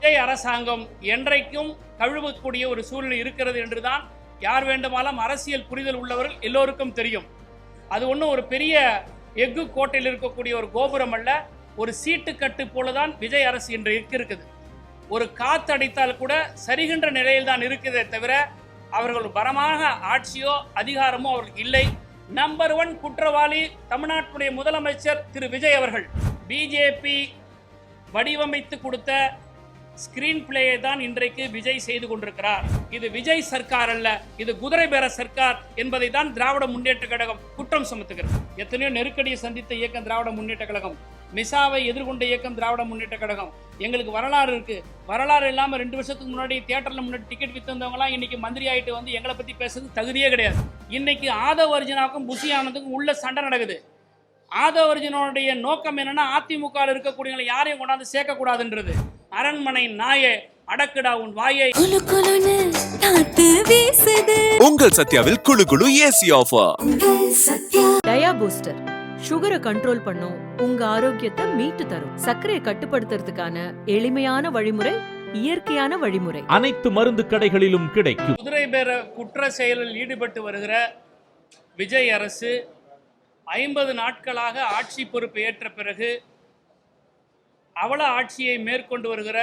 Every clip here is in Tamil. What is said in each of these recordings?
விஜய் அரசாங்கம் என்றைக்கும் கழுவக்கூடிய ஒரு சூழ்நிலை இருக்கிறது என்றுதான் யார் வேண்டுமானாலும் அரசியல் புரிதல் உள்ளவர்கள் எல்லோருக்கும் தெரியும். அது ஒன்றும் ஒரு பெரிய எஃகு கோட்டையில் இருக்கக்கூடிய ஒரு கோபுரம் அல்ல, ஒரு சீட்டு கட்டு போலதான் விஜய் அரசு இன்று இருக்குது. ஒரு காத்து அடித்தால் கூட சரிகின்ற நிலையில் தான் இருக்குதே தவிர அவர்கள் பலமாக ஆட்சியோ அதிகாரமோ அவர்களுக்கு இல்லை. நம்பர் 1 குற்றவாளி தமிழ்நாட்டுடைய முதலமைச்சர் திரு விஜய் அவர்கள். பிஜேபி வடிவமைத்து கொடுத்த ஸ்கிரீன் பிளேயை தான் இன்றைக்கு விஜய் செய்து கொண்டிருக்கிறார். இது விஜய் சர்க்கார் அல்ல, இது குதிரை பேர சர்க்கார் என்பதை தான் திராவிட முன்னேற்ற கழகம் குற்றம் சுமத்துகிறது. எத்தனையோ நெருக்கடியை சந்தித்த இயக்கம் திராவிட முன்னேற்ற கழகம், மிசாவை எதிர்கொண்ட இயக்கம் திராவிட முன்னேற்ற கழகம். எங்களுக்கு வரலாறு இருக்கு. வரலாறு இல்லாம 2 வருஷத்துக்கு முன்னாடி தியேட்டர்ல முன்னாடி டிக்கெட் வித்தவங்கலாம் இன்னைக்கு மந்திரி ஆயிட்டு வந்து எங்களை பத்தி பேசுறது தகுதியே கிடையாது. இன்னைக்கு ஆதவ அர்ஜுனாவுக்கும் புசி ஆனந்துக்கும் உள்ள சண்டை நடக்குது. ஆதவ அர்ஜுனோடைய நோக்கம் என்னன்னா அதிமுக இருக்கக்கூடியவங்களை யாரையும் கொண்டாந்து சேர்க்க கூடாதுன்றது. அரண்மனை நாயே அடக்குடா உன் வாயை. உங்கள் சத்யாவில் குளு குளு ஏசி ஆஃபர். டயா பூஸ்டர் சுகரை கண்ட்ரோல் பண்ணும், உங்க ஆரோக்கியத்தை மீட்டு தரும். சர்க்கரையை கட்டுப்படுத்துறதுக்கான எளிமையான வழிமுறை, இயற்கையான வழிமுறை. அனைத்து மருந்து கடைகளிலும் கிடைக்கும். குதிரை பேர குற்ற செயலில் ஈடுபட்டு வருகிற விஜய் அரசு 50 நாட்களாக ஆட்சி பொறுப்பு ஏற்ற பிறகு அவல ஆட்சியை மேற்கொண்டு வருகிற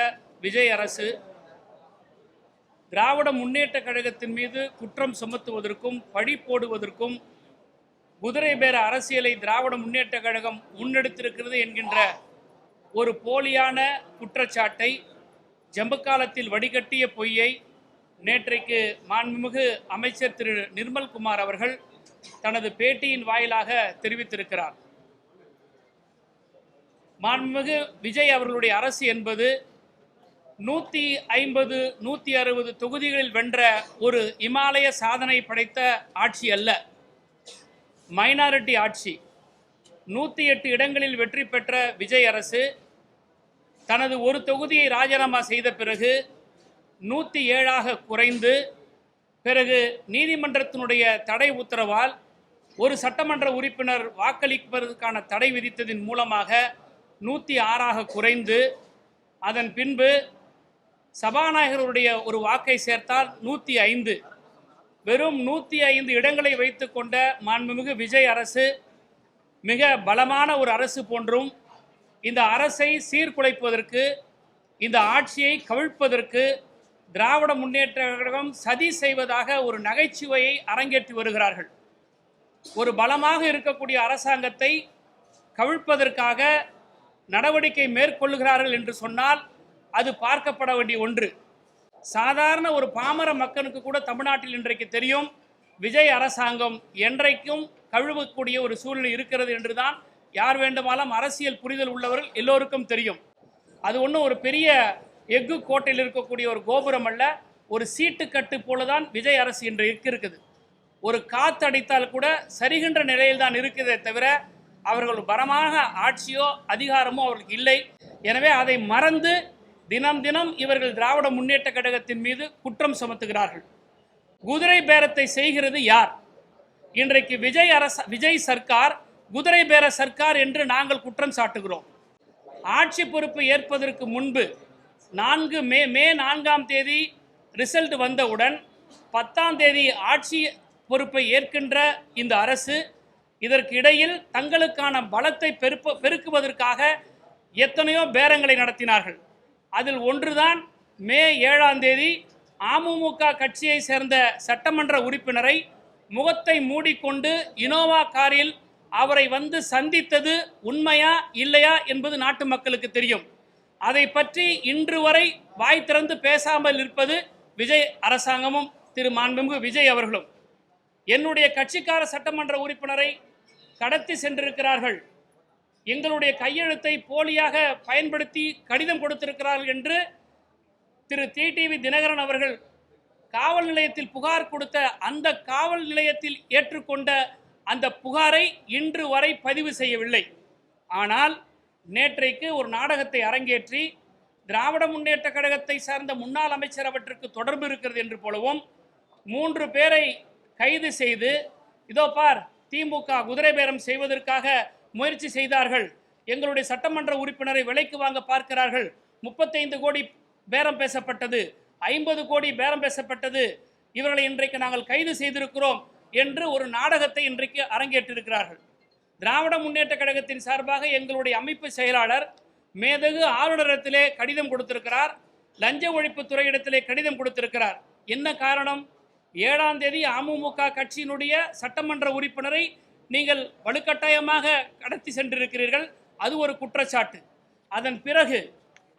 விஜய் அரசு திராவிட முன்னேற்ற கழகத்தின் மீது குற்றம் சுமத்துவதற்கும் பழி போடுவதற்கும் குதிரை பேர அரசியலை திராவிட முன்னேற்ற கழகம் முன்னெடுத்திருக்கிறது என்கின்ற ஒரு போலியான குற்றச்சாட்டை, ஜம்புக்காலத்தில் வடிகட்டிய பொய்யை நேற்றைக்கு மாண்புமிகு அமைச்சர் திரு நிர்மல்குமார் அவர்கள் தனது பேட்டியின் வாயிலாக தெரிவித்திருக்கிறார். மாண்புமிகு விஜய் அவர்களுடைய அரசு என்பது 150 160 தொகுதிகளில் வென்ற ஒரு இமாலய சாதனை படைத்த ஆட்சி அல்ல, மைனாரிட்டி ஆட்சி. 108 இடங்களில் வெற்றி பெற்ற விஜய் அரசு தனது ஒரு தொகுதியை ராஜினாமா செய்த பிறகு 107ஆக குறைந்து, பிறகு நீதிமன்றத்தினுடைய தடை உத்தரவால் ஒரு சட்டமன்ற உறுப்பினர் வாக்களிப்பதற்கான தடை விதித்ததின் மூலமாக 106ஆக குறைந்து, அதன் பின்பு சபாநாயகருடைய ஒரு வாக்கை சேர்த்தால் 105, வெறும் 105 இடங்களை வைத்து கொண்ட மாண்புமிகு விஜய் அரசு மிக பலமான ஒரு அரசு போன்றும், இந்த அரசை சீர்குலைப்பதற்கு, இந்த ஆட்சியை கவிழ்ப்பதற்கு திராவிட முன்னேற்ற கழகம் சதி செய்வதாக ஒரு நகைச்சுவையை அரங்கேற்றி வருகிறார்கள். ஒரு பலமாக இருக்கக்கூடிய அரசாங்கத்தை கவிழ்ப்பதற்காக நடவடிக்கை மேற்கொள்ளுகிறார்கள் என்று சொன்னால் அது பார்க்கப்பட வேண்டிய ஒன்று. சாதாரண ஒரு பாமர மக்களுக்கு கூட தமிழ்நாட்டில் இன்றைக்கு தெரியும் விஜய் அரசாங்கம் என்றைக்கும் கழுவக்கூடிய ஒரு சூழ்நிலை இருக்கிறது என்றுதான் யார் வேண்டுமானாலும் அரசியல் புரிதல் உள்ளவர்கள் எல்லோருக்கும் தெரியும். அது ஒன்றும் ஒரு பெரிய எஃகு கோட்டையில் இருக்கக்கூடிய ஒரு கோபுரம் அல்ல, ஒரு சீட்டு கட்டு போலதான் விஜய் அரசு இன்று இருக்குது. ஒரு காத்து அடித்தால் கூட சரிகின்ற நிலையில் தான் இருக்குதே தவிர அவர்கள் பலமாக ஆட்சியோ அதிகாரமோ அவர்களுக்கு இல்லை. எனவே அதை மறந்து தினம் தினம் இவர்கள் திராவிட முன்னேற்ற கழகத்தின் மீது குற்றம் சுமத்துகிறார்கள். குதிரை பேரத்தை செய்கிறது யார்? இன்றைக்கு விஜய் சர்க்கார் குதிரை பேர சர்க்கார் என்று நாங்கள் குற்றம் சாட்டுகிறோம். ஆட்சி பொறுப்பு ஏற்பதற்கு முன்பு மே 4ஆம் தேதி ரிசல்ட் வந்தவுடன் 10ஆம் தேதி ஆட்சி பொறுப்பை ஏற்கின்ற இந்த அரசு இதற்கு இடையில் தங்களுக்கான பலத்தை பெருக்குவதற்காக எத்தனையோ பேரங்களை நடத்தினார்கள். அதில் ஒன்றுதான் மே 7ஆம் தேதி அமமுக கட்சியை சேர்ந்த சட்டமன்ற உறுப்பினரை முகத்தை மூடிக்கொண்டு இனோவா காரில் அவரை வந்து சந்தித்தது உண்மையா இல்லையா என்பது நாட்டு மக்களுக்கு தெரியும். அதை பற்றி இன்று வரை வாய் திறந்து பேசாமல் இருப்பது விஜய் அரசாங்கமும் திரு மாண்புமிகு விஜய் அவர்களும். என்னுடைய கட்சிக்கார சட்டமன்ற உறுப்பினரை கடத்தி சென்றிருக்கிறார்கள், எங்களுடைய கையெழுத்தை போலியாக பயன்படுத்தி கடிதம் கொடுத்திருக்கிறார்கள் என்று திரு டிடிவி தினகரன் அவர்கள் காவல் நிலையத்தில் புகார் கொடுத்த அந்த காவல் நிலையத்தில் ஏற்றுக்கொண்ட அந்த புகாரை இன்று வரை பதிவு செய்யவில்லை. ஆனால் நேற்றைக்கு ஒரு நாடகத்தை அரங்கேற்றி திராவிட முன்னேற்ற கழகத்தை சார்ந்த முன்னாள் அமைச்சர் அவற்றுக்கு தொடர்பு இருக்கிறது என்று போலவும் 3 பேரை கைது செய்து, இதோ பார் திமுக குதிரை பேரம் செய்வதற்காக முயற்சி செய்தார்கள், எங்களுடைய சட்டமன்ற உறுப்பினரை விலைக்கு வாங்க பார்க்கிறார்கள், 35 கோடி பேரம் பேசப்பட்டது, 50 கோடி பேரம் பேசப்பட்டது, இவர்களை இன்றைக்கு நாங்கள் கைது செய்திருக்கிறோம் என்று ஒரு நாடகத்தை இன்றைக்கு அரங்கேற்றிருக்கிறார்கள். திராவிட முன்னேற்ற கழகத்தின் சார்பாக எங்களுடைய அமைப்பு செயலாளர் மேதகு ஆளுநரிடத்திலே கடிதம் கொடுத்திருக்கிறார், லஞ்ச ஒழிப்பு துறையிடத்திலே கடிதம் கொடுத்திருக்கிறார். என்ன காரணம்? 7ஆம் தேதி அமமுக கட்சியினுடைய சட்டமன்ற உறுப்பினரை நீங்கள் வலுக்கட்டாயமாக கடத்தி சென்றிருக்கிறீர்கள், அது ஒரு குற்றச்சாட்டு. அதன் பிறகு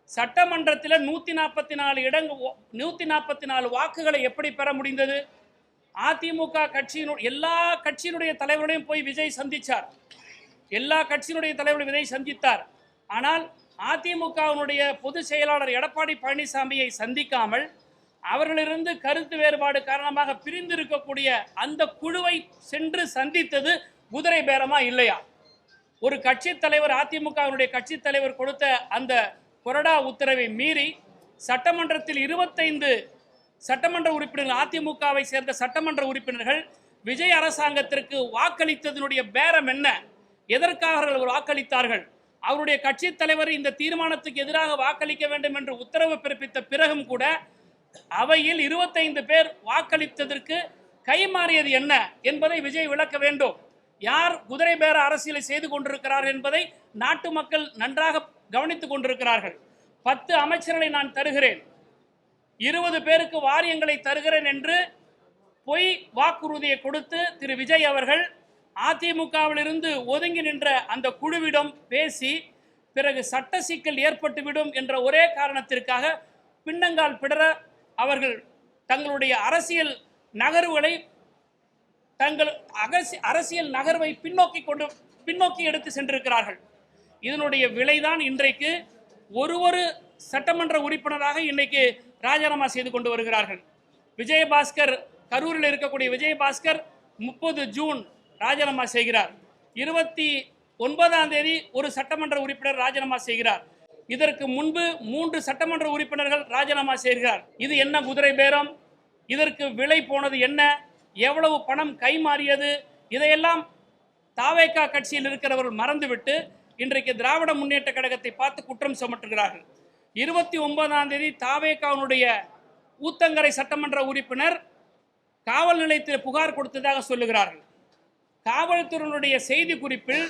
சட்டமன்றத்தில் 144 வாக்குகளை எப்படி பெற முடிந்தது? அதிமுக எல்லா கட்சியினுடைய தலைவர்களையும் போய் விஜய் சந்தித்தார், எல்லா கட்சியினுடைய தலைவர்கள் விஜய் சந்தித்தார். ஆனால் அதிமுகவினுடைய பொதுச் செயலாளர் எடப்பாடி பழனிசாமியை சந்திக்காமல் அவர்களிருந்து கருத்து வேறுபாடு காரணமாக பிரிந்து இருக்கக்கூடிய அந்த குழுவை சென்று சந்தித்தது குதிரை பேரமா இல்லையா? ஒரு கட்சி தலைவர், அதிமுகவினுடைய கட்சி தலைவர் கொடுத்த அந்த கொறடா உத்தரவை மீறி சட்டமன்றத்தில் 25 சட்டமன்ற உறுப்பினர்கள், அதிமுகவை சேர்ந்த சட்டமன்ற உறுப்பினர்கள் விஜய் அரசாங்கத்திற்கு வாக்களித்ததனுடைய பேரம் என்ன? எதற்காக அவர்கள் வாக்களித்தார்கள்? அவருடைய கட்சி தலைவர் இந்த தீர்மானத்துக்கு எதிராக வாக்களிக்க வேண்டும் என்று உத்தரவு பிறப்பித்த பிறகும் கூட அவையில் 25 பேர் வாக்களித்ததற்கு கைமாறியது என்ன என்பதை விஜய் விளக்க வேண்டும். யார் குதிரை பேர அரசியலை செய்து கொண்டிருக்கிறார் என்பதை நாட்டு மக்கள் நன்றாக கவனித்துக் கொண்டிருக்கிறார்கள். 10 அமைச்சர்களை நான் தருகிறேன், 20 பேருக்கு வாரியங்களை தருகிறேன் என்று பொய் வாக்குறுதியை கொடுத்து திரு விஜய் அவர்கள் அதிமுகவிலிருந்து ஒதுங்கி நின்ற அந்த குழுவிடம் பேசி பிறகு சட்ட சிக்கல் ஏற்பட்டுவிடும் என்ற ஒரே காரணத்திற்காக பின்னங்கால் பிடர அவர்கள் தங்களுடைய அரசியல் நகர்வுகளை அரசியல் நகர்வை பின்னோக்கி எடுத்து சென்றிருக்கிறார்கள். இதனுடைய விளைதான் இன்றைக்கு ஒரு சட்டமன்ற உறுப்பினராக இன்றைக்கு ராஜினாமா செய்து கொண்டு வருகிறார்கள். விஜயபாஸ்கர், கரூரில் இருக்கக்கூடிய விஜயபாஸ்கர் 30 ஜூன் ராஜினாமா செய்கிறார். 29ஆம் தேதி ஒரு சட்டமன்ற உறுப்பினர் ராஜினாமா செய்கிறார். இதற்கு முன்பு 3 சட்டமன்ற உறுப்பினர்கள் ராஜினாமா செய்கிறார். இது என்ன குதிரை பேரம்? இதற்கு விலை போனது என்ன? எவ்வளவு பணம் கைமாறியது? இதையெல்லாம் தாவேகா கட்சியில் இருக்கிறவர்கள் மறந்துவிட்டு இன்றைக்கு திராவிட முன்னேற்ற கழகத்தை பார்த்து குற்றம் சுமற்றுகிறார்கள். 29ஆம் தேதி தாவேகாவுடைய ஊத்தங்கரை சட்டமன்ற உறுப்பினர் காவல் நிலையத்தில் புகார் கொடுத்ததாக சொல்லுகிறார்கள். காவல்துறையினுடைய செய்தி குறிப்பில்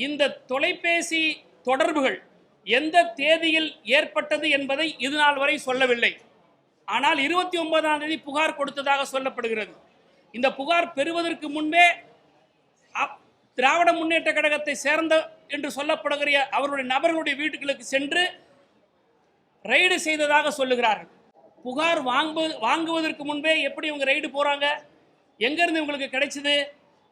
இந்த தொலைபேசி தொடர்புகள் எந்த தேதியில் ஏற்பட்டது என்பதை இதுநாள் வரை சொல்லவில்லை. ஆனால் 29ஆம் தேதி புகார் கொடுத்ததாக சொல்லப்படுகிறது. இந்த புகார் பெறுவதற்கு முன்பே திராவிட முன்னேற்ற கழகத்தை சேர்ந்த என்று சொல்லப்படுகிற அவருடைய நபர்களுடைய வீட்டுகளுக்கு சென்று ரைடு செய்ததாக சொல்லுகிறார்கள். புகார் வாங்குவதற்கு முன்பே எப்படி இவங்க ரைடு போறாங்க? எங்கிருந்து இவங்களுக்கு கிடைச்சது?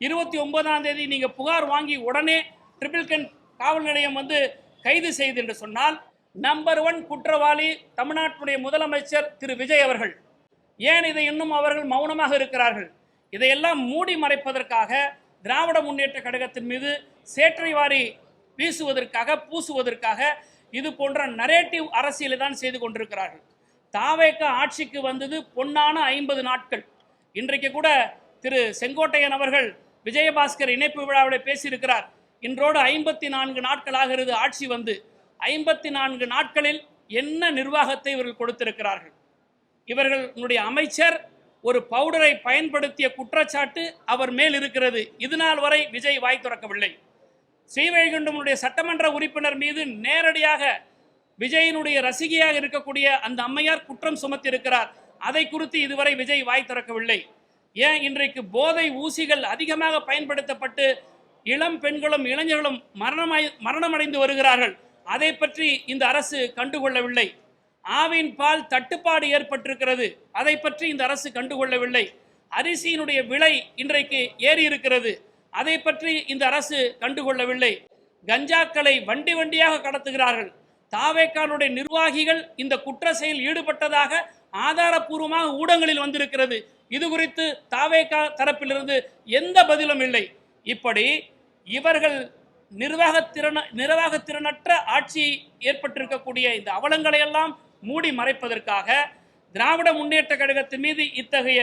29ஆம் தேதி நீங்க புகார் வாங்கி உடனே ட்ரிபிள்கன் காவல் நிலையம் வந்து கைது செய்து என்று சொன்னால் நம்பர் 1 குற்றவாளி தமிழ்நாட்டுடைய முதலமைச்சர் திரு விஜய் அவர்கள். ஏன் இதை இன்னும் அவர்கள் மௌனமாக இருக்கிறார்கள்? இதையெல்லாம் மூடி மறைப்பதற்காக திராவிட முன்னேற்ற கழகத்தின் மீது சேற்றை வாரி வீசுவதற்காக, பூசுவதற்காக இது போன்ற நரேட்டிவ் அரசியலை தான் செய்து கொண்டிருக்கிறார்கள். தாவேகா ஆட்சிக்கு வந்தது பொன்னான 50 நாட்கள். இன்றைக்கு கூட திரு செங்கோட்டையன் அவர்கள் விஜயபாஸ்கர் இணைப்பு விழாவில் பேசியிருக்கிறார். இன்றோடு 54 நாட்களாகிறது ஆட்சி வந்து. 54 நாட்களில் என்ன நிர்வாகத்தை இவர்கள் கொடுத்திருக்கிறார்கள்? இவர்களுடைய அமைச்சர் ஒரு பவுடரை பயன்படுத்திய குற்றச்சாட்டு அவர் மேல் இருக்கிறது. இதுநாள் வரை விஜய் வாய் திறக்கவில்லை. ஸ்ரீவைகுண்டமுடைய சட்டமன்ற உறுப்பினர் மீது நேரடியாக விஜயினுடைய ரசிகையாக இருக்கக்கூடிய அந்த அம்மையார் குற்றம் சுமத்தி இருக்கிறார். அதை குறித்து இதுவரை விஜய் வாய் திறக்கவில்லை. ஏன் இன்றைக்கு போதை ஊசிகள் அதிகமாக பயன்படுத்தப்பட்டு இளம் பெண்களும் இளைஞர்களும் மரணமடைந்து வருகிறார்கள்? அதை பற்றி இந்த அரசு கண்டுகொள்ளவில்லை. ஆவின் பால் தட்டுப்பாடு ஏற்பட்டிருக்கிறது, அதை பற்றி இந்த அரசு கண்டுகொள்ளவில்லை. அரிசியினுடைய விலை இன்றைக்கு ஏறி இருக்கிறது, அதை பற்றி இந்த அரசு கண்டுகொள்ளவில்லை. கஞ்சாக்களை வண்டி வண்டியாக கடத்துகிறார்கள். தாவேக்கானுடைய நிர்வாகிகள் இந்த குற்ற செயல் ஈடுபட்டதாக ஆதாரப்பூர்வமாக ஊடகங்களில் வந்திருக்கிறது. இது குறித்து தாவேக்கா தரப்பிலிருந்து எந்த பதிலும் இல்லை. இப்படி இவர்கள் நிர்வாகத்திறனற்ற ஆட்சி ஏற்பட்டிருக்கக்கூடிய இந்த அவலங்களை எல்லாம் மூடி மறைப்பதற்காக திராவிட முன்னேற்ற கழகத்தின் மீது இத்தகைய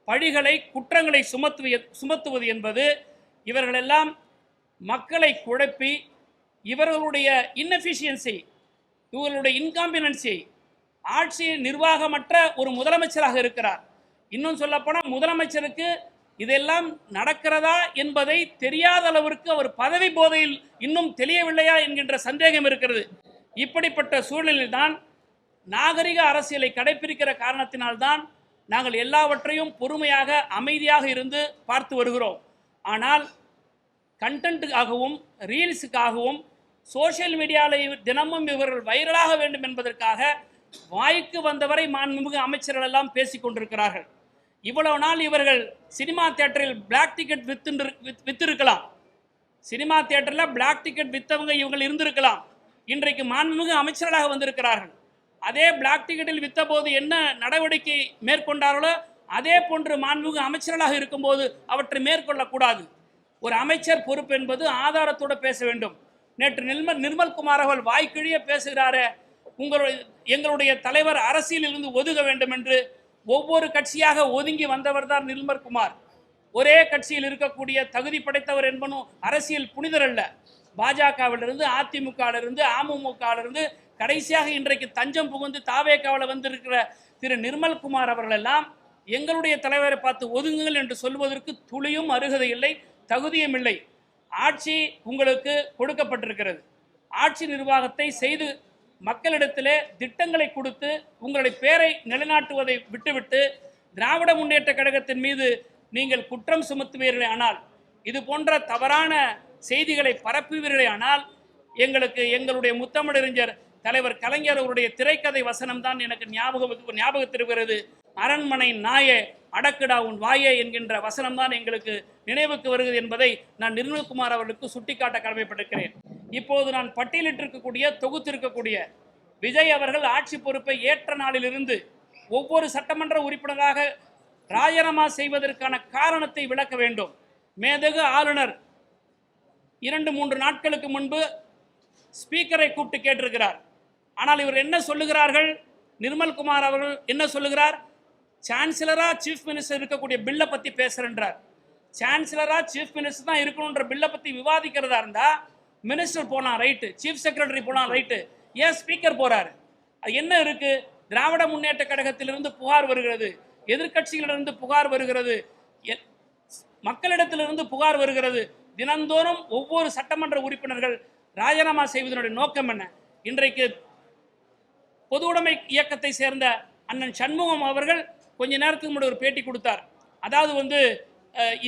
பழிகளை, குற்றங்களை சுமத்துவது என்பது இவர்களெல்லாம் மக்களை குழப்பி இவர்களுடைய இன்எஃபிஷியன்சி, இவர்களுடைய இன்காம்பினன்சி, ஆட்சி நிர்வாகமற்ற ஒரு முதலமைச்சராக இருக்கிறார். இன்னும் சொல்லப்போனால் முதலமைச்சருக்கு இதெல்லாம் நடக்கிறதா என்பதை தெரியாத அளவிற்கு அவர் பதவி போதையில் இன்னும் தெரியவில்லையா என்கின்ற சந்தேகம் இருக்கிறது. இப்படிப்பட்ட சூழலில் தான் நாகரிக அரசியலை கடைபிடிக்கிற காரணத்தினால்தான் நாங்கள் எல்லாவற்றையும் பொறுமையாக அமைதியாக இருந்து பார்த்து வருகிறோம். ஆனால் கண்டென்ட்டுக்காகவும் ரீல்ஸுக்காகவும் சோசியல் மீடியாவில் தினமும் இவர்கள் வைரலாக வேண்டும் என்பதற்காக வாய்க்கு வந்தவரை மாண்புமிகு அமைச்சர்கள் எல்லாம் பேசிக் கொண்டிருக்கிறார்கள். இவ்வளவு நாள் இவர்கள் சினிமா தியேட்டரில் பிளாக் டிக்கெட் வித்திருக்கலாம். சினிமா தியேட்டரில் பிளாக் டிக்கெட் வித்தவங்க இவங்க இருந்திருக்கலாம். இன்றைக்கு மாண்புமிகு அமைச்சர்களாக வந்திருக்கிறார்கள். அதே பிளாக் டிக்கெட்டில் வித்த போது என்ன நடவடிக்கை மேற்கொண்டார்களோ அதே போன்று மாண்புமிகு அமைச்சர்களாக இருக்கும்போது அவற்றை மேற்கொள்ளக்கூடாது. ஒரு அமைச்சர் பொறுப்பு என்பது ஆதாரத்தோடு பேச வேண்டும். நேற்று நிர்மல்குமார் அவர்கள் வாய்க்கிழிய பேசுகிறாரே, எங்களுடைய தலைவர் அரசியலிருந்து ஒதுங்க வேண்டும் என்று. ஒவ்வொரு கட்சியாக ஒதுங்கி வந்தவர் தான் நிர்மல்குமார். ஒரே கட்சியில் இருக்கக்கூடிய தகுதி படைத்தவர் என்பனும் அரசியல் புனிதர் அல்ல. பாஜகவிலிருந்து, அதிமுகவிலிருந்து, அமமுகவிலிருந்து, கடைசியாக இன்றைக்கு தஞ்சம் புகுந்து தாவேகாவில் வந்திருக்கிற திரு நிர்மல்குமார் அவர்கள் எல்லாம் எங்களுடைய தலைவரை பார்த்து ஒதுங்குங்கள் என்று சொல்வதற்கு துளியும் அருகதை இல்லை, தகுதியும் இல்லை. ஆட்சி உங்களுக்கு கொடுக்கப்பட்டிருக்கிறது. ஆட்சி நிர்வாகத்தை செய்து மக்களிடத்திலே திட்டங்களை கொடுத்து உங்களுடைய பேரை நிலைநாட்டுவதை விட்டுவிட்டு திராவிட முன்னேற்ற கழகத்தின் மீது நீங்கள் குற்றம் சுமத்துவீர்களே ஆனால், இது போன்ற தவறான செய்திகளை பரப்புவீர்களே ஆனால், எங்களுடைய முத்தமிழறிஞர் தலைவர் கலைஞர் அவருடைய திரைக்கதை வசனம் தான் எனக்கு ஞாபகத்திருக்கிறது. அரண்மனை நாயே அடக்குடா உன் வாயே என்கின்ற வசனம் தான் எங்களுக்கு நினைவுக்கு வருகிறது என்பதை நான் நிர்மல்குமார் அவர்களுக்கு சுட்டிக்காட்ட கடமைப்பட்டிருக்கிறேன். இப்போது நான் பட்டியலிட்டிருக்கக்கூடிய தொகுத்திருக்கக்கூடிய விஜய் அவர்கள் ஆட்சி பொறுப்பை ஏற்ற நாளிலிருந்து ஒவ்வொரு சட்டமன்ற உறுப்பினராக ராஜினாமா செய்வதற்கான காரணத்தை விளக்க வேண்டும். மேதகு ஆளுநர் 2-3 நாட்களுக்கு முன்பு ஸ்பீக்கரை கூப்பிட்டு கேட்டிருக்கிறார். ஆனால் இவர் என்ன சொல்லுகிறார்கள்? நிர்மல்குமார் அவர்கள் என்ன சொல்லுகிறார்? சான்சலரா சீஃப் மினிஸ்டர் இருக்கக்கூடிய பில்லை பற்றி பேசுறேன்றார். சான்சலரா சீஃப் மினிஸ்டர் தான் இருக்கணுன்ற பில்லை பற்றி விவாதிக்கிறதா இருந்தா மினிஸ்டர் போலாம் ரைட்டு, சீஃப் செக்ரட்டரி போலாம் ரைட்டு, ஏன் ஸ்பீக்கர் போறாரு? அது என்ன இருக்கு? திராவிட முன்னேற்ற கழகத்திலிருந்து புகார் வருகிறது, எதிர்கட்சிகளிலிருந்து புகார் வருகிறது, மக்களிடத்திலிருந்து புகார் வருகிறது. தினந்தோறும் ஒவ்வொரு சட்டமன்ற உறுப்பினர்கள் ராஜினாமா செய்வதனுடைய நோக்கம் என்ன? இன்றைக்கு பொது உடைமை இயக்கத்தை சேர்ந்த அண்ணன் சண்முகம் அவர்கள் கொஞ்ச நேரத்துக்கு முன்னாடி ஒரு பேட்டி கொடுத்தார். அதாவது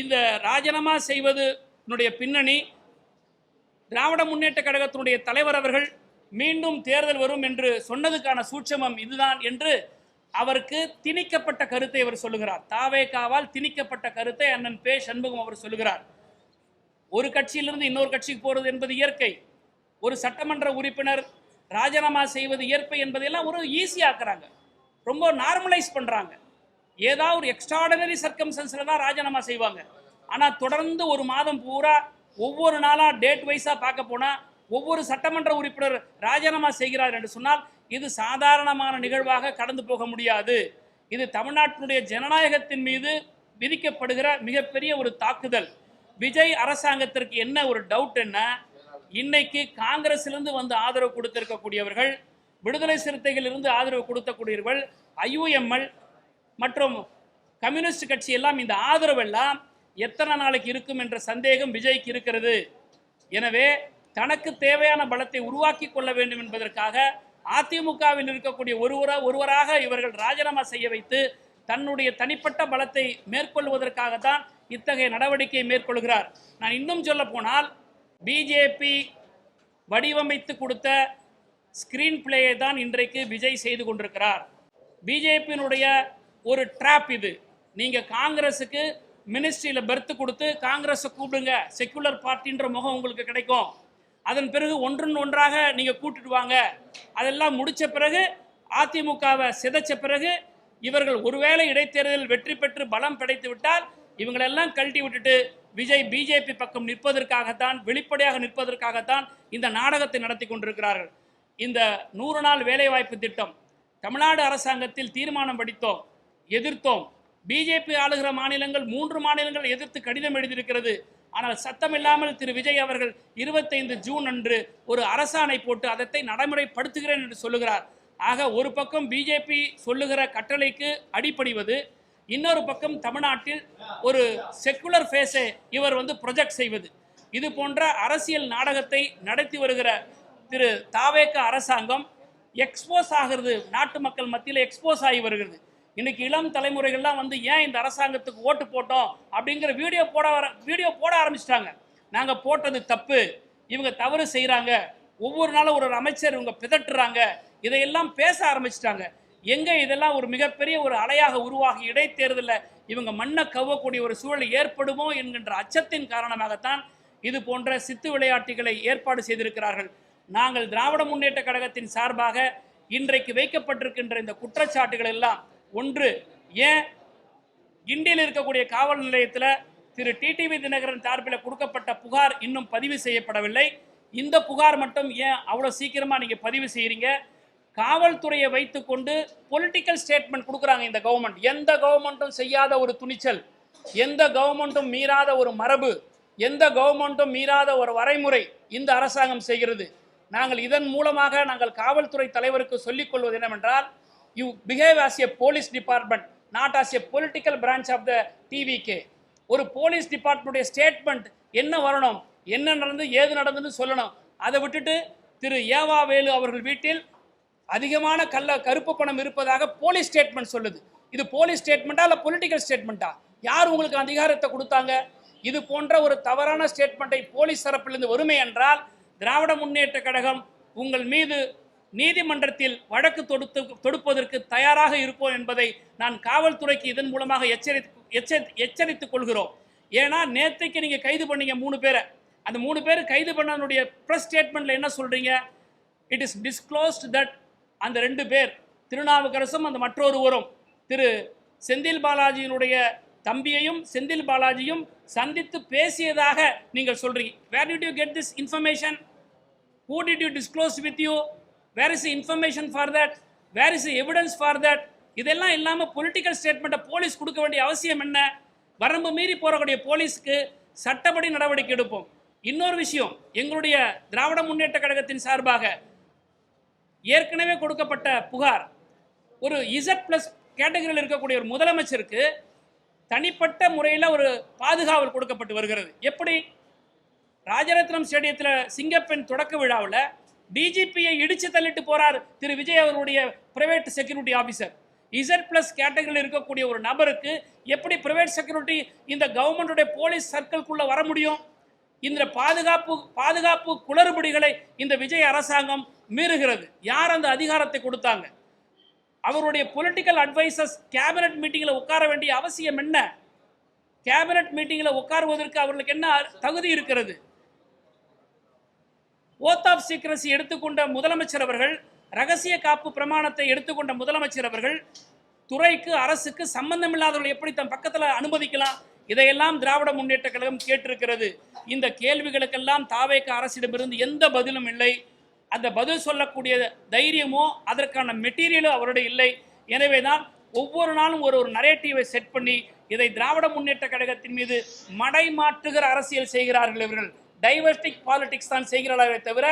இந்த ராஜினாமா செய்வதனுடைய பின்னணி திராவிட முன்னேற்ற கழகத்தினுடைய தலைவர் அவர்கள் மீண்டும் தேர்தல் வரும் என்று சொன்னதுக்கான சூட்சமம் இதுதான் என்று அவருக்கு திணிக்கப்பட்ட கருத்தை அவர் சொல்லுகிறார். தாவேகாவால் திணிக்கப்பட்ட கருத்தை அண்ணன் பே சண்முகம் அவர் சொல்லுகிறார். ஒரு கட்சியிலிருந்து இன்னொரு கட்சிக்கு போறது என்பது இயற்கை. ஒரு சட்டமன்ற உறுப்பினர் ராஜினாமா செய்வது இயற்கை என்பதையெல்லாம் ஒரு ஈஸியாக்குறாங்க, ரொம்ப நார்மலைஸ் பண்றாங்க. ஏதாவது ஒரு எக்ஸ்ட்ராடனரி சர்க்கம்ஸ்டன்ஸ்ல தான் ராஜினாமா செய்வாங்க. ஆனால் தொடர்ந்து ஒரு மாதம் பூரா ஒவ்வொரு நாளா டேட் வைஸா பார்க்க போனா ஒவ்வொரு சட்டமன்ற உறுப்பினர் ராஜினாமா செய்கிறார் என்று சொன்னால் இது சாதாரணமான நிகழ்வாக கடந்து போக முடியாது. இது தமிழ்நாட்டினுடைய ஜனநாயகத்தின் மீது விதிக்கப்படுகிற மிகப்பெரிய ஒரு தாக்குதல். விஜய் அரசாங்கத்திற்கு என்ன ஒரு டவுட் என்ன, இன்னைக்கு காங்கிரசிலிருந்து வந்து ஆதரவு கொடுத்திருக்கக்கூடியவர்கள், விடுதலை சிறுத்தைகள் இருந்து ஆதரவு கொடுக்கக்கூடியவர்கள், IUML மற்றும் கம்யூனிஸ்ட் கட்சி எல்லாம் இந்த ஆதரவு எல்லாம் எத்தனை நாளைக்கு இருக்கும் என்ற சந்தேகம் விஜய்க்கு இருக்கிறது. எனவே தனக்கு தேவையான பலத்தை உருவாக்கி கொள்ள வேண்டும் என்பதற்காக அதிமுகவில் இருக்கக்கூடிய ஒருவராக இவர்கள் ராஜினாமா செய்ய வைத்து தன்னுடைய தனிப்பட்ட பலத்தை மேற்கொள்வதற்காகத்தான் இத்தகைய நடவடிக்கையை மேற்கொள்கிறார். நான் இன்னும் சொல்ல போனால் பிஜேபி வடிவமைத்து கொடுத்த ஸ்கிரீன் பிளேயை தான் இன்றைக்கு விஜய் செய்து கொண்டிருக்கிறார். பிஜேபியினுடைய ஒரு ட்ராப் இது. நீங்கள் காங்கிரஸுக்கு மினிஸ்ட்ரியில் பெர்த்து கொடுத்து காங்கிரஸை கூப்பிடுங்க, செக்குலர் பார்ட்டின்ற முகம் உங்களுக்கு கிடைக்கும். அதன் பிறகு ஒன்றன் ஒன்றாக நீங்கள் கூட்டிட்டு வாங்க. அதெல்லாம் முடித்த பிறகு அதிமுகவை சிதைச்ச பிறகு இவர்கள் ஒருவேளை இடைத்தேர்தலில் வெற்றி பெற்று பலம் படைத்து விட்டால் இவங்களெல்லாம் கழட்டி விட்டுட்டு விஜய் பிஜேபி பக்கம் நிற்பதற்காகத்தான், வெளிப்படையாக நிற்பதற்காகத்தான் இந்த நாடகத்தை நடத்தி கொண்டிருக்கிறார்கள். இந்த 100 நாள் வேலைவாய்ப்பு திட்டம் தமிழ்நாடு அரசாங்கத்தில் தீர்மானம் படித்தோம், எதிர்த்தோம். பிஜேபி ஆளுகிற மாநிலங்கள் 3 மாநிலங்கள் எதிர்த்து கடிதம் எழுதியிருக்கிறது. ஆனால் சத்தமில்லாமல் திரு விஜய் அவர்கள் 25 ஜூன் அன்று ஒரு அரசாணை போட்டு அதை நடைமுறைப்படுத்துகிறேன் என்று சொல்லுகிறார். ஆக ஒரு பக்கம் பிஜேபி சொல்லுகிற கட்டளைக்கு அடிபணிவது, இன்னொரு பக்கம் தமிழ்நாட்டில் ஒரு செக்குலர் ஃபேஸை இவர் ப்ரொஜெக்ட் செய்வது, இது போன்ற அரசியல் நாடகத்தை நடத்தி வருகிற திரு தாவேக அரசாங்கம் எக்ஸ்போஸ் ஆகிறது, நாட்டு மக்கள் மத்தியில் எக்ஸ்போஸ் ஆகி வருகிறது. இன்னைக்கு இளம் தலைமுறைகள்லாம் ஏன் இந்த அரசாங்கத்துக்கு ஓட்டு போட்டோம் அப்படிங்கிற வீடியோ போட ஆரம்பிச்சிட்டாங்க. நாங்கள் போட்டது தப்பு, இவங்க தவறு செய்கிறாங்க, ஒவ்வொரு நாளும் ஒரு அமைச்சர் இவங்க பிதட்டுறாங்க, இதையெல்லாம் பேச ஆரம்பிச்சிட்டாங்க. எங்கே இதெல்லாம் ஒரு மிகப்பெரிய ஒரு அலையாக உருவாகி இடைத்தேர்தலில் இவங்க மண்ணை கவ்வக்கூடிய ஒரு சூழல் ஏற்படுமோ என்கின்ற அச்சத்தின் காரணமாகத்தான் இது போன்ற சித்து விளையாட்டுகளை ஏற்பாடு செய்திருக்கிறார்கள். நாங்கள் திராவிட முன்னேற்ற கழகத்தின் சார்பாக இன்றைக்கு வைக்கப்பட்டிருக்கின்ற இந்த குற்றச்சாட்டுகள் எல்லாம், ஒன்று, ஏன் கிண்டியில் இருக்கக்கூடிய காவல் நிலையத்தில் திரு டிடிவி தினகரன் சார்பில் கொடுக்கப்பட்ட புகார் இன்னும் பதிவு செய்யப்படவில்லை? இந்த புகார் மட்டும் ஏன் அவ்வளோ சீக்கிரமாக நீங்கள் பதிவு செய்கிறீங்க? காவல்துறையை வைத்துக்கொண்டு பொலிட்டிக்கல் ஸ்டேட்மெண்ட் கொடுக்குறாங்க இந்த கவர்மெண்ட். எந்த கவர்மெண்ட்டும் செய்யாத ஒரு துணிச்சல், எந்த கவர்மெண்ட்டும் மீறாத ஒரு மரபு, எந்த கவர்மெண்ட்டும் மீறாத ஒரு வரைமுறை இந்த அரசாங்கம் செய்கிறது. நாங்கள் இதன் மூலமாக நாங்கள் காவல்துறை தலைவருக்கு சொல்லிக் கொள்வது என்னவென்றால், you behave as a police department, not as a political branch of the TVK. ஒரு போலீஸ் டிபார்ட்மெண்ட்டுடைய ஸ்டேட்மெண்ட் என்ன வரணும், என்ன நடந்து ஏது நடந்துன்னு சொல்லணும். அதை விட்டுட்டு திரு ஏவா வேலு அவர்கள் வீட்டில் அதிகமான கருப்பு பணம் இருப்பதாக போலீஸ் ஸ்டேட்மெண்ட் சொல்லுது. இது போலீஸ் ஸ்டேட்மெண்ட்டா இல்லை பொலிட்டிக்கல் ஸ்டேட்மெண்ட்டா? யார் உங்களுக்கு அதிகாரத்தை கொடுத்தாங்க? இது போன்ற ஒரு தவறான ஸ்டேட்மெண்ட்டை போலீஸ் தரப்பிலிருந்து வருமே என்றால் திராவிட முன்னேற்ற கழகம் உங்கள் மீது நீதிமன்றத்தில் வழக்கு தொடுப்பதற்கு தயாராக இருப்போம் என்பதை நான் காவல்துறைக்கு இதன் மூலமாக எச்சரித்துக் கொள்கிறோம். ஏன்னா நேற்றைக்கு நீங்கள் கைது பண்ணீங்க 3 பேரை. அந்த 3 பேர் கைது பண்ணனுடைய ப்ரெஸ் ஸ்டேட்மெண்ட்டில் என்ன சொல்கிறீங்க? இட் இஸ் டிஸ்க்ளோஸ்ட் தட் அந்த 2 பேர் திருநாவுக்கரசும் அந்த மற்றொருவரும் திரு செந்தில் பாலாஜியினுடைய தம்பியையும் செந்தில் பாலாஜியும் சந்தித்து பேசியதாக நீங்கள் சொல்றீங்க. Where did you get this information? Who did you disclose with you? Where is the information for that? Where is the evidence for that? இதெல்லாம் இல்லாமல் பொலிட்டிக்கல் ஸ்டேட்மெண்ட்டை போலீஸ் கொடுக்க வேண்டிய அவசியம் என்ன? வரம்பு மீறி போறக்கூடிய போலீஸ்க்கு சட்டப்படி நடவடிக்கை எடுப்போம். இன்னொரு விஷயம், எங்களுடைய திராவிட முன்னேற்ற கழகத்தின் சார்பாக ஏற்கனவே கொடுக்கப்பட்ட புகார், ஒரு Z+ கேட்டகரியில் இருக்கக்கூடிய ஒரு முதலமைச்சருக்கு தனிப்பட்ட முறையில் ஒரு பாதுகாவல் கொடுக்கப்பட்டு வருகிறது. எப்படி? ராஜரத்னம் ஸ்டேடியத்தில் சிங்கப்பெண் தொடக்க விழாவில் டிஜிபியை இடிச்சு தள்ளிட்டு போறார் திரு விஜய் அவருடைய பிரைவேட் செக்யூரிட்டி ஆஃபீஸர். Z+ கேட்டகரியில் இருக்கக்கூடிய ஒரு நபருக்கு எப்படி பிரைவேட் செக்யூரிட்டி இந்த கவர்மெண்டுடைய போலீஸ் சர்க்கிள்குள்ள வர முடியும்? இந்த பாதுகாப்பு குளறுபடிகளை இந்த விஜய் அரசாங்கம் மீறுகிறது. யார் அந்த அதிகாரத்தை கொடுத்தாங்க? அவருடைய பொலிட்டிக்கல் அட்வைசர்ஸ் கேபினட் மீட்டிங்கில் உட்கார வேண்டிய அவசியம் என்ன? கேபினட் மீட்டிங்கில் உட்காருவதற்கு அவர்களுக்கு என்ன தகுதி இருக்கிறது? ஓத் ஆஃப் சீக்ரசி எடுத்துக்கொண்ட முதலமைச்சர் அவர்கள், ரகசிய காப்பு பிரமாணத்தை எடுத்துக்கொண்ட முதலமைச்சர் அவர்கள் துறைக்கு அரசுக்கு சம்பந்தமில்லாதவர்கள் எப்படி தன் பக்கத்தில் அனுமதிக்கலாம்? இதையெல்லாம் திராவிட முன்னேற்ற கழகம் கேட்டிருக்கிறது. இந்த கேள்விகளுக்கெல்லாம் தாவேக அரசிடமிருந்து எந்த பதிலும் இல்லை. அந்த பதில் சொல்லக்கூடிய தைரியமோ அதற்கான மெட்டீரியலோ அவருடைய இல்லை. எனவே தான் ஒவ்வொரு நாளும் ஒரு நரேட்டிவை செட் பண்ணி இதை திராவிட முன்னேற்ற கழகத்தின் மீது மடை மாற்றுகிற அரசியல் செய்கிறார்கள். இவர்கள் டைவர்ஸ்டிக் பாலிடிக்ஸ் தான் செய்கிறார்களே தவிர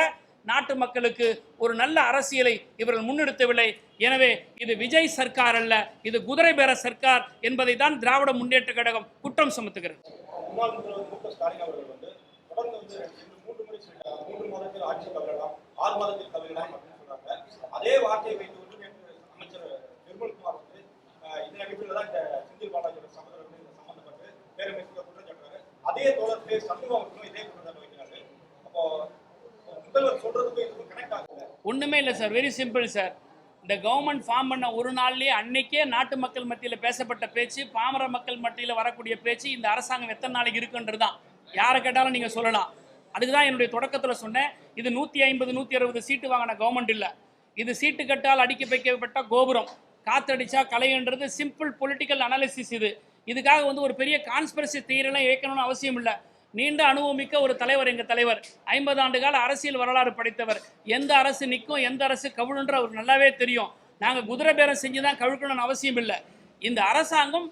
நாட்டு மக்களுக்கு ஒரு நல்ல அரசியலை இவர்கள் முன்னெடுத்தவில்லை. எனவே இது விஜய் சர்க்கார் அல்ல, இது குதிரை பேர சர்க்கார் என்பதை தான் திராவிட முன்னேற்ற கழகம் குற்றம் சுமத்துகிறது. அதே வார்த்தையை வைத்து அமைச்சர் நிர்மல்குமார் இதன் அடிப்படையில் தான் இந்த செந்தில் பாலாஜியோட சம்பந்தப்பட்டு பேரமைப்பு குற்றம் சாட்டுறாரு. அதே தோழர் சண்முகம் இதே குற்றம் வைக்கிறாரு. அப்போ முதல்வர் சொல்றதுக்கு இதுக்கு கனெக்ட் ஆகுது. ஒண்ணுமே இல்லை சார், வெரி சிம்பிள் சார். இந்த கவர்மெண்ட் ஃபார்ம் பண்ண ஒரு நாள்லேயே அன்னைக்கே நாட்டு மக்கள் மத்தியில் பேசப்பட்ட பேச்சு, பாமர மக்கள் மத்தியில் வரக்கூடிய பேச்சு, இந்த அரசாங்கம் எத்தனை நாளைக்கு இருக்குன்றது தான். யாரை கேட்டாலும் நீங்கள் சொல்லலாம். அதுக்கு தான் என்னுடைய தொடக்கத்தில் சொன்னேன், இது 150 160 சீட்டு வாங்கின கவர்மெண்ட் இல்லை, இது சீட்டு கட்டால் அடிக்க வைக்கப்பட்ட கோபுரம். காத்தடிச்சா கலைன்றது சிம்பிள் பொலிட்டிக்கல் அனாலிசிஸ். இதுக்காக ஒரு பெரிய கான்ஸ்பிரசி தியரிலாம் இயக்கணும்னு அவசியம் இல்லை. நீண்ட அனுபவமிக்க ஒரு தலைவர், எங்கள் தலைவர் 50 ஆண்டு கால அரசியல் வரலாறு படைத்தவர். எந்த அரசு நிற்கும் எந்த அரசு கவிழுன்ற அவர் நல்லாவே தெரியும். நாங்கள் குதிரை பேரம் செஞ்சு தான் கவிழ்க்கணும்னு அவசியம் இல்லை. இந்த அரசாங்கம்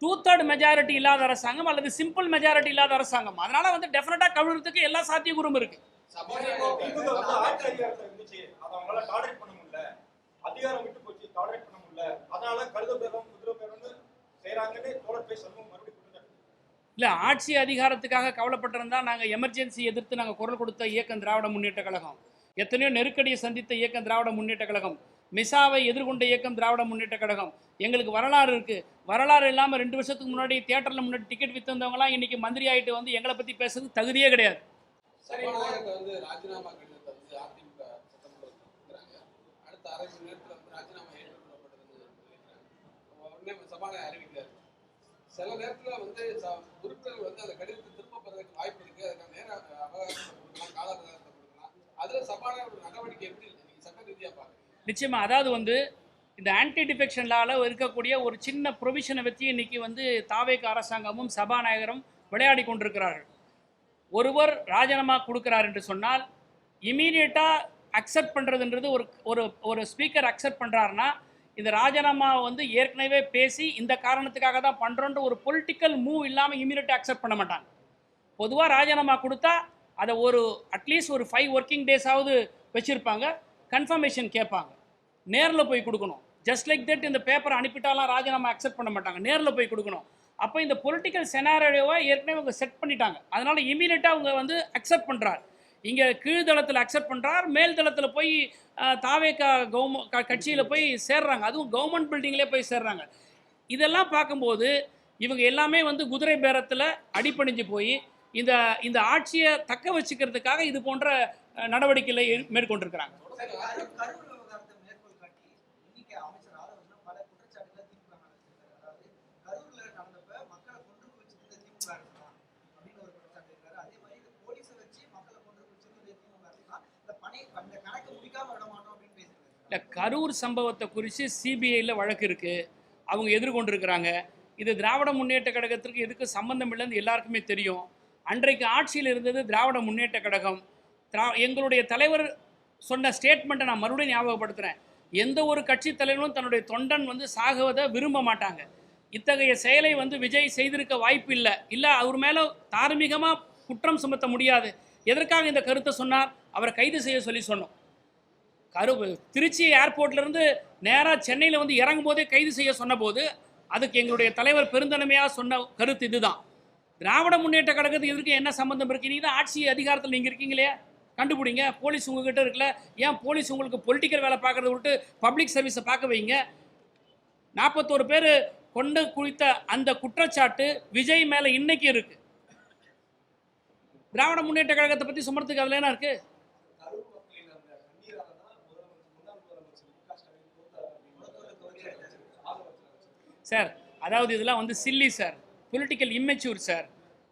2/3 மெஜாரிட்டி இல்லாத அரசாங்கம் அல்லது சிம்பிள் மெஜாரிட்டி இல்லாத அரசாங்கம். அதனால டெஃபினட்டா கவிழ்றதுக்கு எல்லா சாத்தியக்கூறும் இருக்கு. அதிகாரம் விட்டு போச்சு, டாலரேட் பண்ண முடியல, அதனால கழுத பேரம் குதிரை பேரம்னு செய்யறாங்கன்னு தோழர் பேர் சண்முகம் மறுபடியும் இல்லை, ஆட்சி அதிகாரத்துக்காக கவலைப்பட்டிருந்தா நாங்கள் எமர்ஜென்சி எதிர்த்து நாங்கள் குரல் கொடுத்த இயக்கம் திராவிட முன்னேற்ற கழகம், எத்தனையோ நெருக்கடியை சந்தித்த இயக்கம் திராவிட முன்னேற்ற கழகம், மிசாவை எதிர்கொண்ட இயக்கம் திராவிட முன்னேற்ற கழகம். எங்களுக்கு வரலாறு இருக்குது. வரலாறு இல்லாமல் 2 வருஷத்துக்கு முன்னாடி தியேட்டரில் முன்னாடி டிக்கெட் விற்றுந்தவங்களாம் இன்றைக்கி மந்திரி ஆகிட்டு வந்து எங்களை பற்றி பேசுறது தகுதியே கிடையாது. சபாநாயகர் வந்து ராஜினாமா கடிதத்தை வந்து அதிமுக சட்டமன்றத்தில் அடுத்த அரை மணி நேரத்தில் வந்து ராஜினாமா ஏற்றுக்கொள்ளப்பட்டதுன்னு உடனே சபாநாயகர் அறிவிக்கிறார். சில நேரத்தில் வந்து உறுப்பினர்கள் வந்து அந்த கடிதத்தை திரும்ப பெறதுக்கு வாய்ப்பு இருக்கு. அதுக்கான நேர அவகாசம் கொடுக்கலாம், கால அவகாசத்தை கொடுக்கலாம். அதில் சபாநாயகர் நடவடிக்கை எப்படி நீங்கள் சட்ட ரீதியாக பார்க்குறீங்க? நிச்சயமாக, அதாவது வந்து இந்த ஆன்டி டிஃபெக்ஷன் லாவில் இருக்கக்கூடிய ஒரு சின்ன ப்ரொவிஷனை வச்சு இன்னைக்கு வந்து தாவேக அரசாங்கமும் சபாநாயகரும் விளையாடி கொண்டிருக்கிறார்கள். ஒருவர் ராஜினாமா கொடுக்கிறார் என்று சொன்னால் இமீடியட்டாக அக்செப்ட் பண்ணுறதுன்றது ஒரு ஸ்பீக்கர் அக்செப்ட் பண்ணுறாருன்னா இந்த ராஜினாமாவை வந்து ஏற்கனவே பேசி இந்த காரணத்துக்காக தான் பண்ணுறோன்ற ஒரு பொலிட்டிக்கல் மூவ் இல்லாமல் இமீடியட்டாக அக்செப்ட் பண்ண மாட்டாங்க. பொதுவாக ராஜினாமா கொடுத்தா அதை அட்லீஸ்ட் ஒரு 5 ஒர்க்கிங் டேஸாவது வச்சுருப்பாங்க, கன்ஃபர்மேஷன் கேட்பாங்க, நேரில் போய் கொடுக்கணும். ஜஸ்ட் லைக் தட் இந்த பேப்பரை அனுப்பிட்டாலாம் ராஜினாமா அக்செப்ட் பண்ண மாட்டாங்க, நேரில் போய் கொடுக்கணும். அப்போ இந்த பொலிட்டிக்கல் செனாரியோவை ஏற்கனவே அவங்க செட் பண்ணிட்டாங்க. அதனால் இமீடியட்டாக அவங்க வந்து அக்செப்ட் பண்ணுறார். இங்கே கீழ்தளத்தில் அக்செப்ட் பண்ணுறார், மேல் தளத்தில் போய் தாவேகா கட்சியில் போய் சேர்றாங்க. அதுவும் கவர்மெண்ட் பில்டிங்லேயே போய் சேர்றாங்க. இதெல்லாம் பார்க்கும்போது இவங்க எல்லாமே வந்து குதிரை பேரத்தில் அடிப்பணிஞ்சு போய் இந்த ஆட்சியை தக்க வச்சுக்கிறதுக்காக இது போன்ற நடவடிக்கைகளை மேற்கொண்டிருக்கிறாங்க. இல்லை, கரூர் சம்பவத்தை குறித்து சிபிஐயில் வழக்கு இருக்குது, அவங்க எதிர்கொண்டிருக்கிறாங்க. இது திராவிட முன்னேற்ற கழகத்திற்கு எதுக்கு சம்பந்தம் இல்லைன்னு எல்லாருக்குமே தெரியும். அன்றைக்கு ஆட்சியில் இருந்தது திராவிட முன்னேற்ற கழகம். எங்களுடைய தலைவர் சொன்ன ஸ்டேட்மெண்ட்டை நான் மறுபடியும் ஞாபகப்படுத்துகிறேன். எந்த ஒரு கட்சி தலைவரும் தன்னுடைய தொண்டன் வந்து சாகுவதை விரும்ப மாட்டாங்க. இத்தகைய செயலை வந்து விஜய் செய்திருக்க வாய்ப்பு இல்லை அவர் மேலே தார்மீகமாக குற்றம் சுமத்த முடியாது. எதற்காக இந்த கருத்தை சொன்னார்? அவரை கைது செய்ய சொல்லி சொன்னோம். திருச்சி ஏர்போர்ட்லேருந்து நேராக சென்னையில் வந்து இறங்கும் போதே கைது செய்ய சொன்னபோது அதுக்கு எங்களுடைய தலைவர் பெருந்தன்மையாக சொன்ன கருத்து இதுதான். திராவிட முன்னேற்ற கழகத்துக்கு எதற்கு என்ன சம்பந்தம் இருக்குது? நீங்கள் தான் ஆட்சி அதிகாரத்தில் நீங்கள் இருக்கீங்களே, கண்டுபிடிங்க. போலீஸ் உங்ககிட்ட இருக்குல்ல, ஏன் போலீஸ் உங்களுக்கு பொலிட்டிக்கல் வேலை பார்க்குறத விட்டு பப்ளிக் சர்வீஸை பார்க்க வைங்க. 41 பேர் கொண்டு குவித்த அந்த குற்றச்சாட்டு விஜய் மேலே இன்னைக்கு இருக்குது. திராவிட முன்னேற்ற கழகத்தை பற்றி சுமறதுக்கு அதில் என்ன இருக்குது? சார், அதாவது இதெல்லாம் வந்து chilli sir, political immature sir.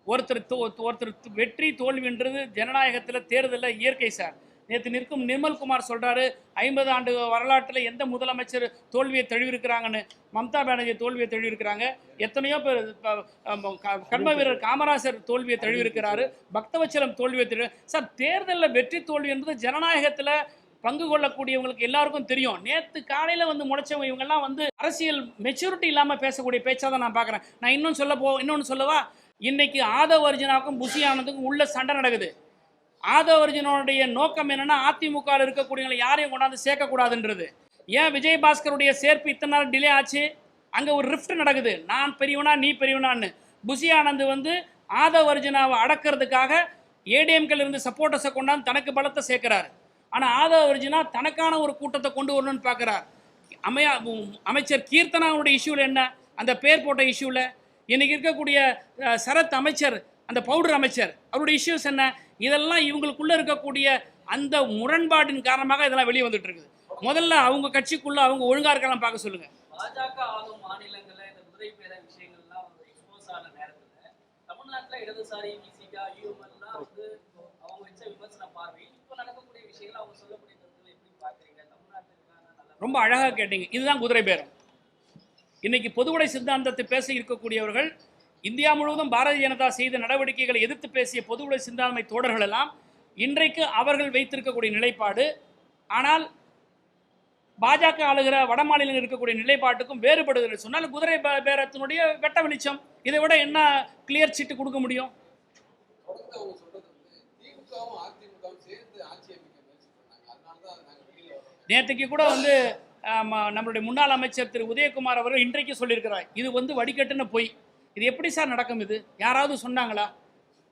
ஒருத்தர் வெற்றி தோல்வின்றது ஜனநாயகத்தில் தேர்தலில் இயற்கை சார். நேற்று நிற்கும் நிர்மல்குமார் சொல்கிறாரு 50 ஆண்டு வரலாற்றில் எந்த முதலமைச்சர் தோல்வியை தழுவிருக்கிறாங்கன்னு. மம்தா பானர்ஜி தோல்வியை தழுவிருக்கிறாங்க. எத்தனையோ பேர், கர்ம வீரர் காமராசர் தோல்வியை தழுவிருக்கிறாரு, பக்தவச்சலம் தோல்வியை தழுவி. சார், தேர்தலில் வெற்றி தோல்வி என்பது ஜனநாயகத்தில் பங்கு கொள்ளக்கூடியவங்களுக்கு எல்லாருக்கும் தெரியும். நேற்று காலையில் வந்து முளைச்சவங்க இவங்கெல்லாம் வந்து அரசியல் மெச்சூரிட்டி இல்லாமல் பேசக்கூடிய பேச்சாக தான் நான் பார்க்குறேன். நான் இன்னொன்று சொல்லவா? இன்னைக்கு ஆதவ் அர்ஜுனாவுக்கும் புஷி ஆனந்துக்கும் உள்ள சண்டை நடக்குது. ஆதவ் அர்ஜுனோடைய நோக்கம் என்னன்னா அதிமுக இருக்கக்கூடியவங்களை யாரையும் கொண்டாந்து சேர்க்கக்கூடாதுன்றது. ஏன் விஜயபாஸ்கருடைய சேர்ப்பு இத்தனை நாள் டிலே ஆச்சு? அங்கே ஒரு ரிஃப்ட் நடக்குது, நான் பெரியவனா நீ பெரியவனான்னு. புஷி ஆனந்த் வந்து ஆதவ் அர்ஜுனாவை அடக்கிறதுக்காக ஏடிஎம்கேல இருந்து சப்போர்ட்டர்ஸை கொண்டாந்து தனக்கு பலத்தை சேர்க்கிறாரு. ஆனால் ஆதவ் அர்ஜுனா தனக்கான ஒரு கூட்டத்தை கொண்டு வரணும்னு பார்க்குறார். அமைச்சர் கீர்த்தனாவுடைய இஷ்யூவில் என்ன, அந்த பேர் போட்ட இஷ்யூவில் இன்னைக்கு இருக்கக்கூடிய சரத் அமைச்சர், அந்த பவுடர் அமைச்சர், அவருடைய இஷ்யூஸ் என்ன? இதெல்லாம் இவங்களுக்குள்ள இருக்கக்கூடிய அந்த முரண்பாட்டின் காரணமாக இதெல்லாம் வெளியே வந்துட்டு இருக்குது. முதல்ல அவங்க கட்சிக்குள்ள அவங்க ஒழுங்கா இருக்கலாம் பார்க்க சொல்லுங்க. பாஜக ஆளும் மாநிலங்கள்ல இந்த குதிரை பேர விஷயங்கள்லாம் எக்ஸ்போஸ் ஆன நேரத்துல தமிழ்நாட்டில் இடதுசாரி விசிகா யூஎம்எல்லாம் வந்து அவங்க வச்ச விமர்சன பார்வை இப்போ நடக்கக்கூடிய விஷயங்கள் அவங்க சொல்லக்கூடிய கருத்துக்களை எப்படி பார்க்குறீங்க? தமிழ்நாட்டுக்கான ரொம்ப அழகாக கேட்டீங்க. இதுதான் குதிரை பேரம். இன்னைக்கு பொதுவுடை சித்தாந்தத்தை பேச இருக்கக்கூடியவர்கள், இந்தியா முழுவதும் பாரதிய ஜனதா செய்த நடவடிக்கைகளை எதிர்த்து பேசிய பொதுவுடை சிந்தாண்மை தோழர்கள் எல்லாம் இன்றைக்கு அவர்கள் வைத்திருக்கக்கூடிய நிலைப்பாடு, ஆனால் பாஜக ஆளுகிற வட மாநிலங்கள் இருக்கக்கூடிய நிலைப்பாட்டுக்கும் வேறுபடுகிறது சொன்னால் குதிரை பேரத்தினுடைய வெட்ட வெளிச்சம். இதை விட என்ன கிளியர் சீட்டு கொடுக்க முடியும்? நேற்றுக்கு கூட வந்து நம்மளுடைய முன்னாள் அமைச்சர் திரு உதயகுமார் அவர்கள் இன்றைக்கு சொல்லியிருக்கிறார். இது வந்து வடிகட்டுன பொய். இது எப்படி சார் நடக்கும்? இது யாராவது சொன்னாங்களா?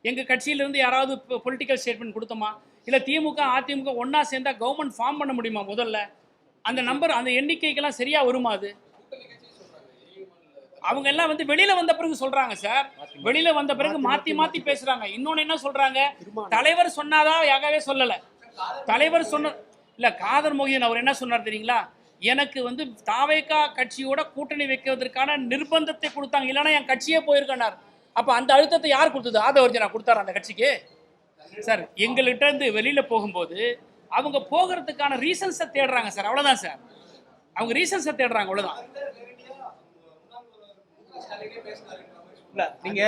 எங்கள் கட்சியிலிருந்து யாராவது பொலிட்டிக்கல் ஸ்டேட்மெண்ட் கொடுத்தோமா? இல்லை திமுக அதிமுக ஒன்றா சேர்ந்தால் கவர்மெண்ட் ஃபார்ம் பண்ண முடியுமா? முதல்ல அந்த நம்பர், அந்த எண்ணிக்கைக்கெல்லாம் சரியாக வருமா? அது அவங்க எல்லாம் வந்து வெளியில் வந்த பிறகு சொல்கிறாங்க சார். வெளியில் வந்த பிறகு மாற்றி பேசுகிறாங்க. இன்னொன்று என்ன சொல்கிறாங்க, தலைவர் சொன்னாதான் யாகவே சொல்லலை. தலைவர் சொன்ன இல்லை, காதர் மொஹிதீன் அவர் என்ன சொன்னார் தெரியுங்களா? எனக்கு வந்து தாவேகா கட்சியோட கூட்டணி வைக்கிறதுக்கான நிர்பந்தத்தை கொடுத்தாங்க, இல்லைன்னா என் கட்சியே போயிருக்கனார். அப்போ அந்த அழுத்தத்தை யார் கொடுத்தது? ஆதவர்ஜனா கொடுத்தாரு அந்த கட்சிக்கு. சார் எங்கள்கிட்ட இருந்து வெளியில் போகும்போது அவங்க போகிறதுக்கான ரீசன்ஸை தேடுறாங்க சார். அவ்வளோதான் சார், அவங்க ரீசன்ஸை தேடுறாங்க, அவ்வளோதான். இல்ல, நீங்க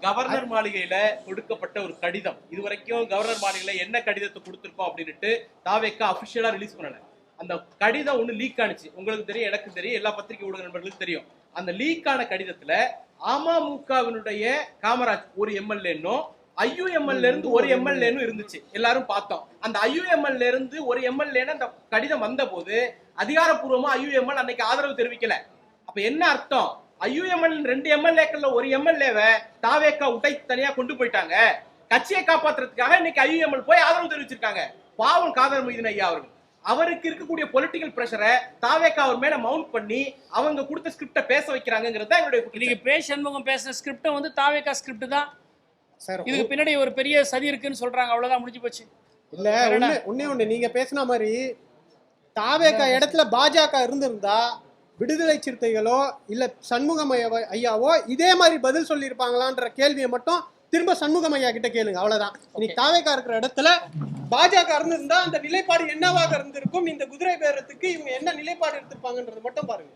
கவர்னர் மாளிகையில கொடுக்கப்பட்ட ஒரு கடிதம், இதுவரைக்கும் கவர்னர் மாளிகையில என்ன கடிதத்தை கொடுத்திருக்கோம் அப்படின்ட்டு தாவேக்கா அபிஷியலா ரிலீஸ் பண்ணல. அந்த கடிதம் ஒண்ணு லீக் ஆனிச்சு. உங்களுக்கு தெரியும், எனக்கு தெரியும், எல்லா பத்திரிகை ஊடக நண்பர்களுக்கு தெரியும். அந்த லீக் ஆன கடிதத்துல அமமுகவினுடைய காமராஜ் ஒரு எம்எல்ஏன்னு, ஐயுஎம்எல்ல இருந்து ஒரு எம்எல்ஏன்னு இருந்துச்சு. எல்லாரும் பார்த்தோம். அந்த ஐயுஎம்எல்ல இருந்து ஒரு எம்எல்ஏன்னு அந்த கடிதம் வந்த போது அதிகாரப்பூர்வமா ஐயுஎம்எல் அன்னைக்கு ஆதரவு தெரிவிக்கல. அப்ப என்ன அர்த்தம்? ஐயுஎம்எல் 2 எம்எல்ஏக்கள்ல ஒரு எம்எல்ஏவை தாவேக்கா உடை தனியா கொண்டு போயிட்டாங்க. கட்சியை காப்பாத்துறதுக்காக இன்னைக்கு ஐயுஎம்எல் போய் ஆதரவு தெரிவிச்சிருக்காங்க. பாவம் காதர் மொஹிதீன் ஐயா அவர்கள். அவருக்கு இருக்கக்கூடிய பொலிட்டிக்கல் பிரஷரை தாவேக்கா அவர் மேல மவுண்ட் பண்ணி அவங்க கொடுத்த ஸ்கிரிப்ட பேச வைக்கிறாங்கிறது தான் என்னுடைய. இன்னைக்கு சண்முகம் பேசுற ஸ்கிரிப்ட் வந்து தாவேக்கா ஸ்கிரிப்ட் தான் சார். இதுக்கு பின்னாடி ஒரு பெரிய சதி இருக்குன்னு சொல்றாங்க. அவ்வளவுதான், முடிஞ்சு போச்சு. இல்ல, ஒண்ணு நீங்க பேசின மாதிரி தாவேக்கா இடத்துல பாஜக இருந்திருந்தா விடுதலை சிறுத்தைகளோ இல்ல சண்முகம் ஐயாவோ இதே மாதிரி பதில் சொல்லி இருப்பாங்களான்ற கேள்வியை மட்டும் திரும்ப சண்முகம் ஐயா கிட்ட கேளுங்க. அவ்வளவுதான். இன்னைக்கு தாவேக்கா இருக்கிற இடத்துல பாஜக இருந்திருந்தா அந்த நிலைப்பாடு என்னவாக இருந்திருக்கும், இந்த குதிரை பேரத்துக்கு இவங்க என்ன நிலைப்பாடு எடுத்திருப்பாங்கன்றது மட்டும் பாருங்க.